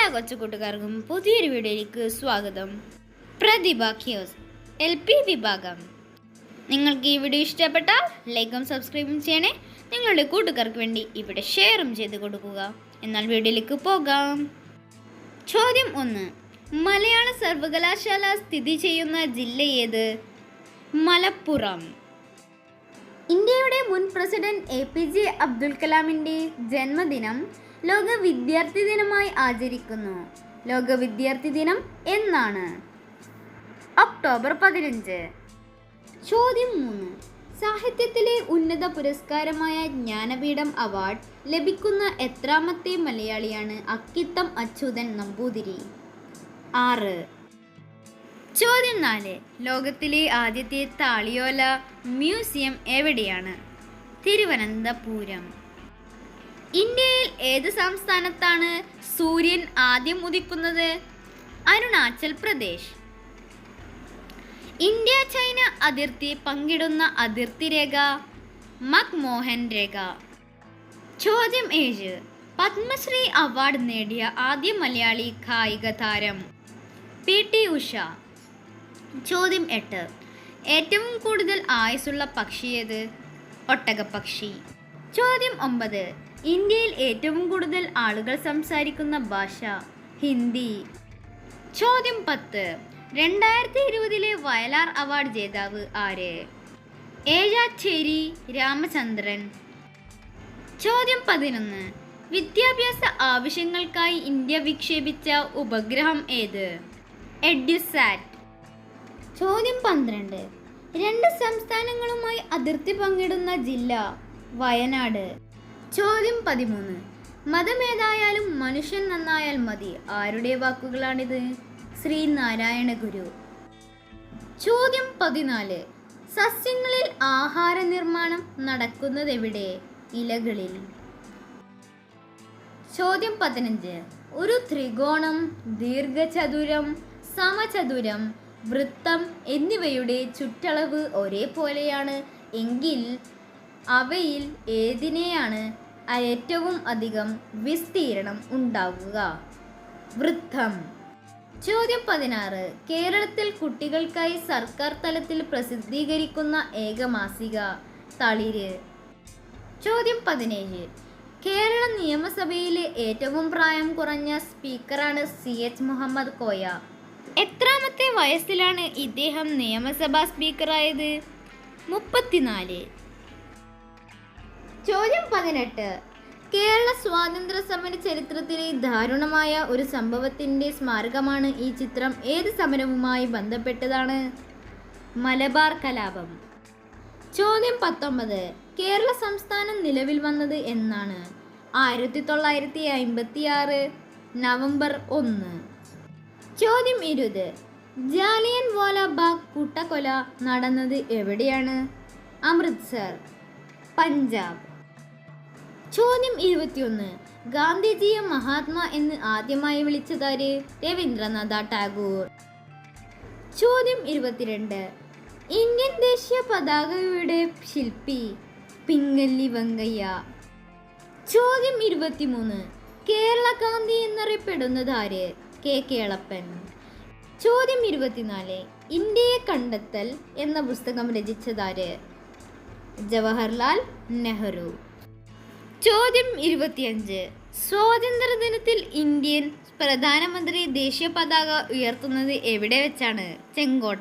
എല്ലാ കൊച്ചുകൂട്ടുകാർക്കും പുതിയൊരു വീഡിയോയിലേക്ക് സ്വാഗതം. പ്രതിഭ ക്യൂസ് LP വിഭാഗം. നിങ്ങൾക്ക് ഈ വീഡിയോ ഇഷ്ടപ്പെട്ടാൽ ലൈക്കും സബ്സ്ക്രൈബും ചെയ്യണേ. നിങ്ങളുടെ കൂട്ടുകാർക്ക് വേണ്ടി ഇവിടെ ഷെയറും ചെയ്ത് കൊടുക്കുക. എന്നാൽ വീഡിയോയിലേക്ക് പോകാം. ചോദ്യം 1. മലയാള സർവകലാശാല സ്ഥിതി ചെയ്യുന്ന ജില്ല ഏത്? മലപ്പുറം. ഇന്ത്യയുടെ മുൻ പ്രസിഡന്റ് APJ അബ്ദുൽ കലാമിൻ്റെ ജന്മദിനം ലോക വിദ്യാർത്ഥി ദിനമായി ആചരിക്കുന്നു. ലോക വിദ്യാർത്ഥി ദിനം എന്നാണ്? ഒക്ടോബർ 15. ചോദ്യം 3. സാഹിത്യത്തിലെ ഉന്നത പുരസ്കാരമായ ജ്ഞാനപീഠം അവാർഡ് ലഭിക്കുന്ന എത്രാമത്തെ മലയാളിയാണ് അക്കിത്തം അച്യുതൻ നമ്പൂതിരി? 6. ചോദ്യം 4. ലോകത്തിലെ ആദ്യത്തെ താളിയോല മ്യൂസിയം എവിടെയാണ്? തിരുവനന്തപുരം. ഇന്ത്യയിൽ ഏത് സംസ്ഥാനത്താണ് സൂര്യൻ ആദ്യം ഉദിക്കുന്നത്? അരുണാചൽ പ്രദേശ്. ഇന്ത്യ ചൈന അതിർത്തി പങ്കിടുന്ന അതിർത്തി രേഖ മക്മോഹൻ രേഖ. ചോദ്യം 7. പത്മശ്രീ അവാർഡ് നേടിയ ആദ്യ മലയാളി കായിക താരം PT ഉഷ. ചോദ്യം 8. ഏറ്റവും കൂടുതൽ ആയുസ്സുള്ള പക്ഷി ഏത്? ഒട്ടകപ്പക്ഷി. ചോദ്യം 9. ഇന്ത്യയിൽ ഏറ്റവും കൂടുതൽ ആളുകൾ സംസാരിക്കുന്ന ഭാഷ ഹിന്ദി. ചോദ്യം 10. 2020 വയലാർ അവാർഡ് ജേതാവ് ആര്? ഏഴാച്ചേരി രാമചന്ദ്രൻ. ചോദ്യം 11. വിദ്യാഭ്യാസ ആവശ്യങ്ങൾക്കായി ഇന്ത്യ വിക്ഷേപിച്ച ഉപഗ്രഹം ഏത്? എഡ്യുസാറ്റ്. ചോദ്യം 12. 2 സംസ്ഥാനങ്ങളുമായി അതിർത്തി പങ്കിടുന്ന ജില്ല വയനാട്. ചോദ്യം 13. മതമേതായാലും മനുഷ്യൻ നന്നായാൽ മതി ആരുടെ വാക്കുകളാണിത്? ശ്രീനാരായണ ഗുരു. ചോദ്യം 14. സസ്യങ്ങളിൽ ആഹാര നിർമ്മാണം നടക്കുന്നതെവിടെ? ഇലകളിൽ. ചോദ്യം 15. ഒരു ത്രികോണം, ദീർഘചതുരം, സമചതുരം, വൃത്തം എന്നിവയുടെ ചുറ്റളവ് ഒരേപോലെയാണ് എങ്കിൽ അവയിൽ ഏതിനെയാണ് ഏറ്റവും അധികം വിസ്തീർണം ഉണ്ടാവുക? വൃത്തം. ചോദ്യം 16. കേരളത്തിൽ കുട്ടികൾക്കായി സർക്കാർ തലത്തിൽ പ്രസിദ്ധീകരിക്കുന്ന ഏക മാസിക തളിര്. ചോദ്യം 17. കേരള നിയമസഭയിലെ ഏറ്റവും പ്രായം കുറഞ്ഞ സ്പീക്കറാണ് CH മുഹമ്മദ് കോയ. എത്രാമത്തെ വയസ്സിലാണ് ഇദ്ദേഹം നിയമസഭാ സ്പീക്കറായത്? 34. ചോദ്യം 18. കേരള സ്വാതന്ത്ര്യ സമര ചരിത്രത്തിലെ ദാരുണമായ ഒരു സംഭവത്തിൻ്റെ സ്മാരകമാണ് ഈ ചിത്രം ഏത് സമരവുമായി ബന്ധപ്പെട്ടതാണ്? മലബാർ കലാപം. ചോദ്യം 19. കേരള സംസ്ഥാനം നിലവിൽ വന്നത് എന്നാണ്? 1956 നവംബർ 1. ചോദ്യം 20. ജാലിയൻ വാലാബാഗ് കൂട്ടക്കൊല നടന്നത് എവിടെയാണ്? അമൃത്സർ, പഞ്ചാബ്. ചോദ്യം 21. ഗാന്ധിജിയെ മഹാത്മാ എന്ന് ആദ്യമായി വിളിച്ചതാര്? രവീന്ദ്രനാഥ ടാഗോർ. ചോദ്യം 22. ഇന്ത്യൻ ദേശീയ പതാകയുടെ ശില്പി പിംഗല്ലി വെങ്കയ്യ. ചോദ്യം 23. കേരള ഗാന്ധി എന്നറിയപ്പെടുന്നതാര്? K കേളപ്പൻ. ചോദ്യം 24. ഇന്ത്യയെ കണ്ടെത്തൽ എന്ന പുസ്തകം രചിച്ചതാര്? ജവഹർലാൽ നെഹ്റു. ചോദ്യം 25. സ്വാതന്ത്ര്യദിനത്തിൽ ഇന്ത്യൻ പ്രധാനമന്ത്രി ദേശീയ പതാക ഉയർത്തുന്നത് എവിടെ വെച്ചാണ്? ചെങ്കോട്ട.